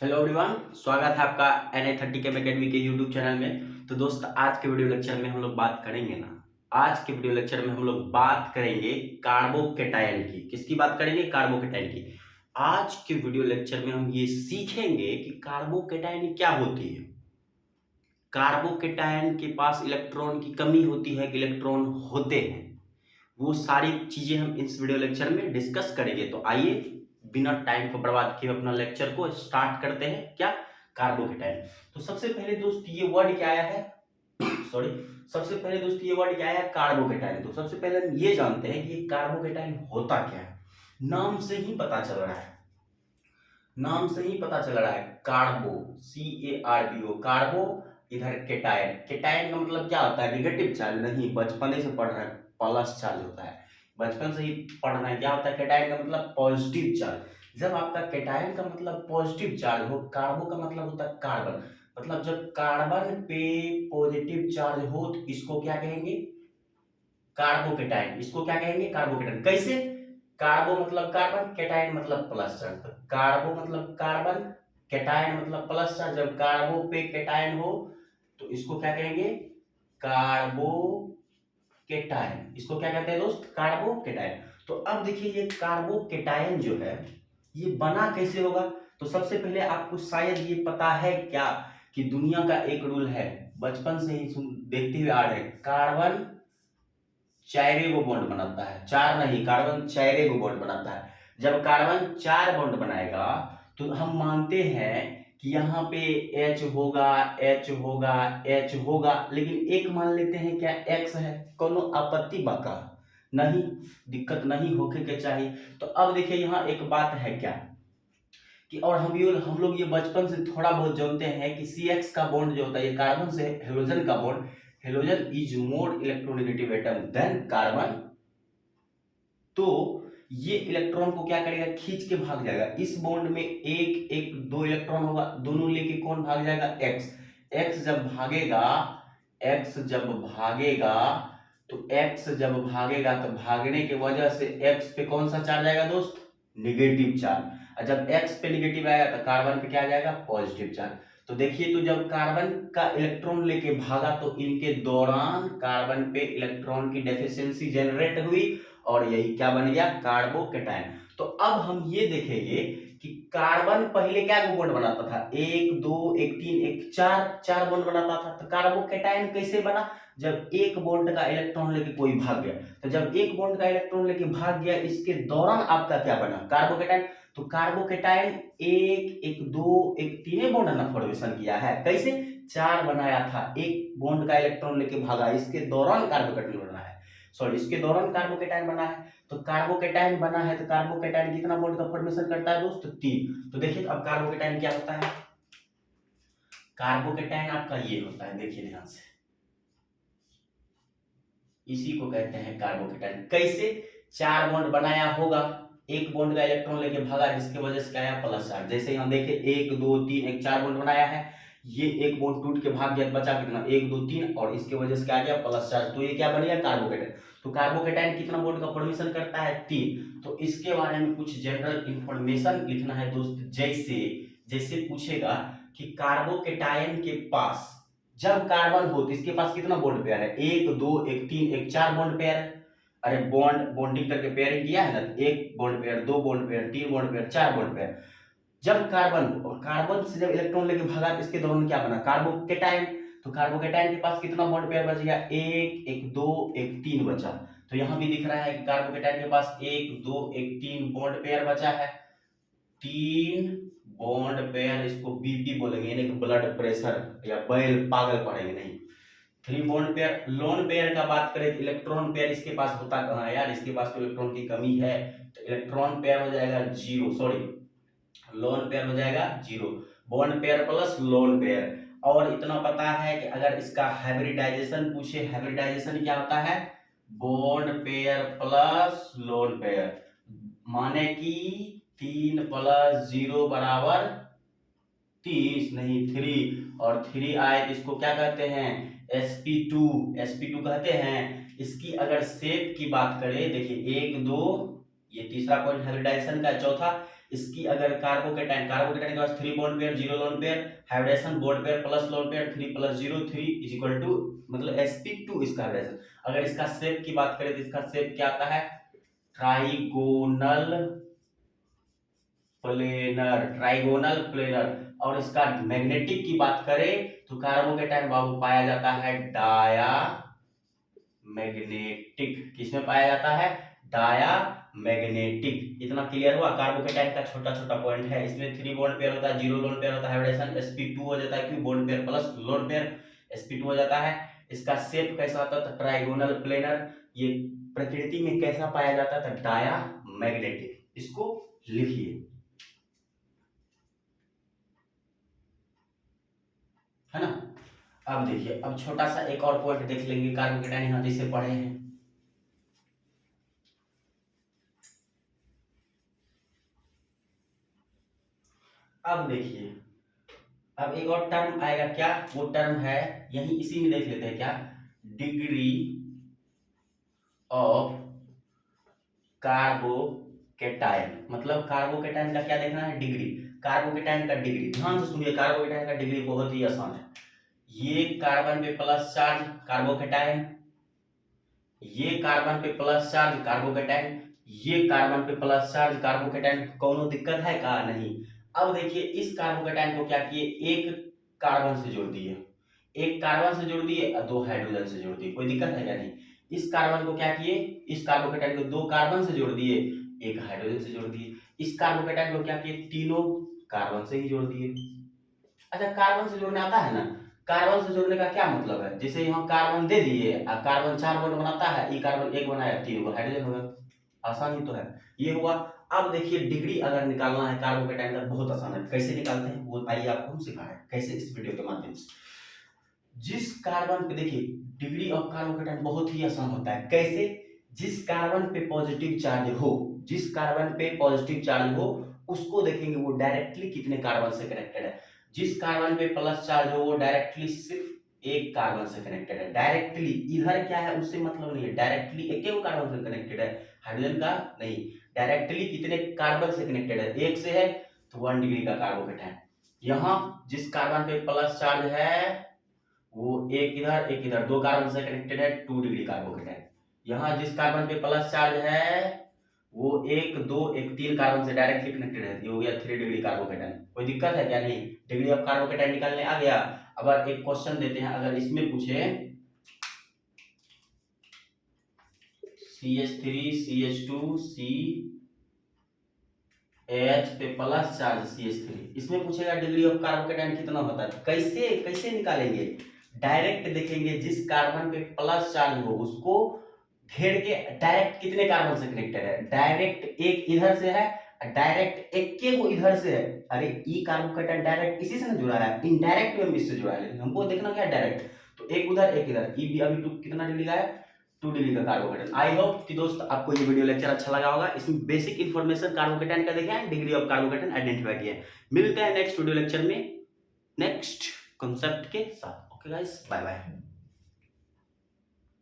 Hello everyone, स्वागत है आपका NA30KM अकेडमी के यूट्यूब चैनल में। तो दोस्त, आज के वीडियो लेक्चर में हम लोग बात करेंगे ना। आज के वीडियो लेक्चर में हम लोग बात करेंगे कार्बोकेटायन की। किसकी बात करेंगे? कार्बोकेटायन की। आज के वीडियो लेक्चर में हम ये सीखेंगे कि कार्बोकेटायन क्या होती है। कार्बोकेटायन के पास इलेक्ट्रॉन की कमी होती है कि इलेक्ट्रॉन होते हैं, वो सारी चीजें हम इस वीडियो लेक्चर में डिस्कस करेंगे। तो आइए बिना टाइम को बर्बाद किए अपना लेक्चर को स्टार्ट करते हैं। क्या? कार्बोकेटायन। तो सबसे पहले दोस्त ये वर्ड क्या आया है? सॉरी, सबसे पहले दोस्त ये वर्ड क्या आया है? कार्बोकेटायन। तो सबसे पहले हम ये जानते हैं कि ये कार्बोकेटायन होता क्या है। नाम से ही पता चल रहा है, नाम से ही पता चल रहा है। कार्बो, CARBO, कार्बो। इधर केटायन, केटायन का मतलब क्या होता है? Negative charge. नहीं, बचपन से पढ़ रहे हैं, प्लस चार्ज होता है। बचपन से ही पढ़ रहे हैं। क्या होता है केटायन का मतलब? Positive charge. जब आपका केटायन का मतलब पॉजिटिव चार्ज हो, कार्बो का मतलब होता है कार्बन। मतलब जब कार्बन पे पॉजिटिव चार्ज हो तो इसको क्या कहेंगे? कार्बोकेटायन। इसको क्या कहेंगे? कार्बोकेटायन। कैसे? कार्बो मतलब कार्बन, केटायन मतलब प्लस चार्ज। तो कार्बो मतलब कार्बन, केटायन मतलब प्लस चार्ज। जब कार्बो पे केटायन हो तो इसको क्या कहेंगे? कार्बो केटायन। इसको क्या कहते हैं दोस्त? कार्बो केटायन। तो अब देखिए, ये कार्बो केटायन जो है ये बना कैसे होगा। तो सबसे पहले आपको शायद ये पता है क्या कि दुनिया का एक रूल है, बचपन से ही देखते हुए आ रहे हैं। कार्बन चारे को बॉन्ड बनाता है, चार नहीं, कार्बन चारे को बॉन्ड बनाता है। जब कार्बन चार बॉन्ड बनाएगा तो हम मानते हैं कि यहाँ पे H होगा, H होगा, H होगा, लेकिन एक मान लेते हैं क्या X है। कोनो आपत्ति बाका नहीं, दिक्कत नहीं होके के चाहिए। तो अब देखिए यहाँ एक बात है क्या कि, और हम लोग ये बचपन से थोड़ा बहुत जानते हैं कि CX का बॉन्ड जो होता है, ये कार्बन से हेलोजन का bond, halogen is more electronegative atom than carbon. तो ये इलेक्ट्रॉन को क्या करेगा? खींच के भाग जाएगा। इस बॉन्ड में एक एक दो इलेक्ट्रॉन होगा, दोनों लेके कौन भाग जाएगा? X। X जब भागेगा, X जब भागेगा तो X जब भागेगा तो भागने की वजह से X पे कौन सा चार्ज आएगा दोस्त? Negative charge. और जब X पे निगेटिव आएगा तो कार्बन पे क्या आ जाएगा? Positive charge. तो देखिए, तो जब कार्बन का इलेक्ट्रॉन लेके भागा तो इनके दौरान कार्बन पे इलेक्ट्रॉन की डेफिशिएंसी जनरेट हुई और यही क्या बन गया? कार्बोकेटायन। तो अब हम ये देखेंगे कि कार्बन पहले क्या बॉन्ड बनाता था? एक दो एक तीन एक चार, चार बॉन्ड बनाता था। तो कार्बोकेटायन कैसे बना? जब एक बॉन्ड का इलेक्ट्रॉन लेके कोई भाग गया। तो जब एक बॉन्ड का इलेक्ट्रॉन लेके भाग गया, इसके दौरान आपका क्या बना? कार्बोकेटायन। तो कार्बोकेटायन एक एक दो एक तीन बॉन्ड ना फॉर्मेशन किया है। कैसे? चार बनाया था, एक बॉन्ड का इलेक्ट्रॉन लेके भागा, इसके दौरान कार्बोकेटायन बना है। सॉरी, इसके दौरान कार्बोकेटायन बना है। तो कार्बोकेटायन बना है तो कार्बोकेटायन कितना बॉन्ड का फॉर्मेशन करता है दोस्त? तीन। तो देखिए अब कार्बोकेटायन क्या होता है। कार्बोकेटायन आपका ये होता है, देखिए ध्यान से, इसी को कहते हैं कार्बोकेटायन। कैसे? चार बॉन्ड बनाया होगा, एक बॉन्ड का इलेक्ट्रॉन लेके भागा, जिसकी वजह से क्या आया? Plus charge. जैसे यहाँ देखिए, एक दो तीन एक, चार बॉन्ड बनाया है, ये एक बॉन्ड टूट के भाग गया, बचा कितना? एक दो तीन, और इसके वजह से क्या आ गया? Plus charge. तो ये क्या बन गया? कार्बोकेटायन। तो कार्बोकेटायन कितना बॉन्ड का फॉर्मेशन करता है? तीन। तो इसके बारे में कुछ जनरल इंफॉर्मेशन लिखना है दोस्त। जैसे जैसे पूछेगा कि कार्बोकेटायन के पास जब कार्बन हो तो इसके पास कितना बॉन्ड पेयर है? एक दो एक तीन एक, चार बॉन्ड पेयर है। अरे बॉन्डिंग करके पेयरिंग किया है ना, एक बॉन्ड पेयर, दो बॉन्ड पेयर, तीन बॉन्ड पेयर, चार बॉन्ड पेयर। जब कार्बन हो और कार्बन से जब इलेक्ट्रॉन लेके भागा तो इसके दौरान क्या बना? कार्बोकेटायन। तो कार्बोकेटायन के पास कितना बॉन्ड पेयर बच गया? एक एक दो एक तीन बचा। तो यहां भी दिख रहा है कि कार्बोकेटायन के पास एक दो एक तीन बॉन्ड पेयर बचा है। तीन बॉन्ड पेयर, इसको BP बोलेंगे, यानी ब्लड प्रेशर या बैल पागल पड़ेंगे नहीं। Three bond pair. Lone pair का बात करें तो इलेक्ट्रॉन पेयर इसके पास होता कहाँ है यार? इसके पास तो इलेक्ट्रॉन की कमी है, तो इलेक्ट्रॉन पेयर हो जाएगा जीरो, सॉरी, लोन पेयर हो जाएगा zero. Bond pair plus lone pair. और इतना पता है कि अगर इसका हाइब्रिडाइजेशन पूछे, हाइब्रिडाइजेशन क्या होता है? Bond pair plus lone pair, माने कि तीन प्लस जीरो बराबर 30, नहीं 3, और 3 आए तो इसको क्या कहते हैं? sp2, sp2 कहते हैं। इसकी अगर शेप की बात करें, देखिए एक दो, ये तीसरा पॉइंट हाइब्रिडाइजेशन का, चौथा इसकी अगर कार्बोकेटाइन के पास 3 bond pair 0 lone pair, hybridisation bond pair plus lone pair 3 + 0 3 is equal to मतलब sp2 इसका हाइब्रिडेशन। अगर इसका शेप की बात करें तो इसका शेप क्या आता है, ट्राइगोनल प्लेनर। और इसका मैग्नेटिक की बात करें तो कार्बोकेटाइन बाबू पाया जाता है डाया मैग्नेटिक। किसमें पाया जाता है, डाया मैग्नेटिक। इतना क्लियर हुआ। कार्बोकेटाइन का छोटा छोटा पॉइंट है, इसमें 3 बॉन्ड पेयर होता है, 0 लोन पेयर होता है, हाइब्रिडेशन sp2 हो जाता है, क्यों bond pair plus lone pair sp2 हो जाता है। इसका शेप कैसा होता था, ट्राइगोनल प्लेनर। ये प्रकृति में कैसा पाया जाता था, डाया मैग्नेटिक। इसको लिखिए, है ना। अब देखिए, अब छोटा सा एक और पॉइंट देख लेंगे कार्बोकेटाइन, यहाँ जिसे पढ़े हैं। अब देखिए, अब एक और टर्म आएगा, क्या वो टर्म है, यही इसी में देख लेते हैं, क्या डिग्री ऑफ कार्बोकेटाइन। मतलब कार्बोकेटाइन का क्या देखना है, डिग्री। कार्बोकेटाइन का डिग्री, ध्यान से सुनिए, कार्बोकेटाइन का डिग्री बहुत ही आसान है। ये कार्बन पे प्लस चार्ज कार्बोकेटाइन, ये कार्बन पे प्लस चार्ज कार्बोकेटाइन, ये कार्बन पे प्लस चार्ज कार्बोकेटाइन। कोनो दिक्कत है का, नहीं। अब देखिए, इस कार्बोकेटाइन को क्या किए, एक कार्बन से जोड़ दिए, एक कार्बन से जोड़ दिए और 2 हाइड्रोजन से जोड़ दिए। कोई दिक्कत है क्या, नहीं। इस कार्बन को क्या किए, इस कार्बोकेटाइन को 2 कार्बन से जोड़ दिए, 1 हाइड्रोजन से जोड़ दिए। इस कार्बोकेटाइन को क्या किए, तीनों कार्बन से ही जोड़ दिए। अच्छा, कार्बन से जोड़ने आता है ना। कार्बन से जोड़ने का क्या मतलब है, जैसे यहाँ कार्बन दे दिए और कार्बन 4 बॉन्ड बनाता है, ई कार्बन 1 बनाया, 3 को हाइड्रोजन हो गया। आसान ही तो है, ये हुआ। अब देखिए, डिग्री अगर निकालना है कार्बोकेटाइन का, बहुत आसान है। कैसे निकालते हैं वो आइए आपको हम सिखा रहे हैं, कैसे, इस वीडियो के माध्यम से। जिस कार्बन पे, देखिए डिग्री ऑफ कार्बोकेटाइन बहुत ही आसान होता है। कैसे, जिस कार्बन पे पॉजिटिव चार्ज हो, जिस कार्बन पे पॉजिटिव चार्ज हो उसको देखेंगे वो डायरेक्टली कितने कार्बन से कनेक्टेड है। जिस कार्बन पे प्लस चार्ज हो वो डायरेक्टली सिर्फ एक कार्बन से कनेक्टेड है। डायरेक्टली इधर क्या है उससे मतलब नहीं है, डायरेक्टली एक ही कार्बन से कनेक्टेड है, हाइड्रोजन का नहीं। डायरेक्टली कितने कार्बन से कनेक्टेड है, एक से है तो 1 डिग्री का कार्बोकेटाइन। यहाँ जिस कार्बन पे प्लस चार्ज है वो एक इधर 2 कार्बन से कनेक्टेड है, 2 डिग्री कार्बोकेटाइन। यहाँ जिस कार्बन पे प्लस चार्ज है वो 1 2 1 3 कार्बन से डायरेक्टली कनेक्टेड है, ये हो गया 3 डिग्री कार्बोकेटाइन। कोई दिक्कत है क्या, नहीं। डिग्री ऑफ कार्बोकेटाइन निकालने आ गया। अब एक क्वेश्चन देते हैं, अगर इसमें पूछे CH3 CH2 CH पे प्लस चार्ज CH3, इसमें पूछेगा डिग्री ऑफ कार्बोकेटाइन कितना होता है। कैसे कैसे निकालेंगे, डायरेक्ट देखेंगे, जिस कार्बन पे प्लस चार्ज हो उसको घेर के डायरेक्ट कितने कार्बन से कनेक्टेड है। डायरेक्ट एक इधर से है, डायरेक्ट एक के वो इधर से है। अरे ई कार्बोकेटाइन डायरेक्ट इसी से ना जुड़ा है, इनडायरेक्ट में इससे जुड़ा है, लेकिन हमको देखना क्या डायरेक्ट। तो एक उधर एक इधर, ई भी अभी 2 कितना डिग्री का है, 2 डिग्री का कार्बोकेटाइन। आई होप कि दोस्त आपको ये वीडियो लेक्चर अच्छा लगा होगा। इसमें बेसिक इन्फॉर्मेशन कार्बोकेटाइन का देखे हैं, डिग्री ऑफ कार्बोकेटाइन आइडेंटिफाई किया है। मिलते हैं नेक्स्ट वीडियो लेक्चर में नेक्स्ट कॉन्सेप्ट के साथ। Okay guys, bye bye.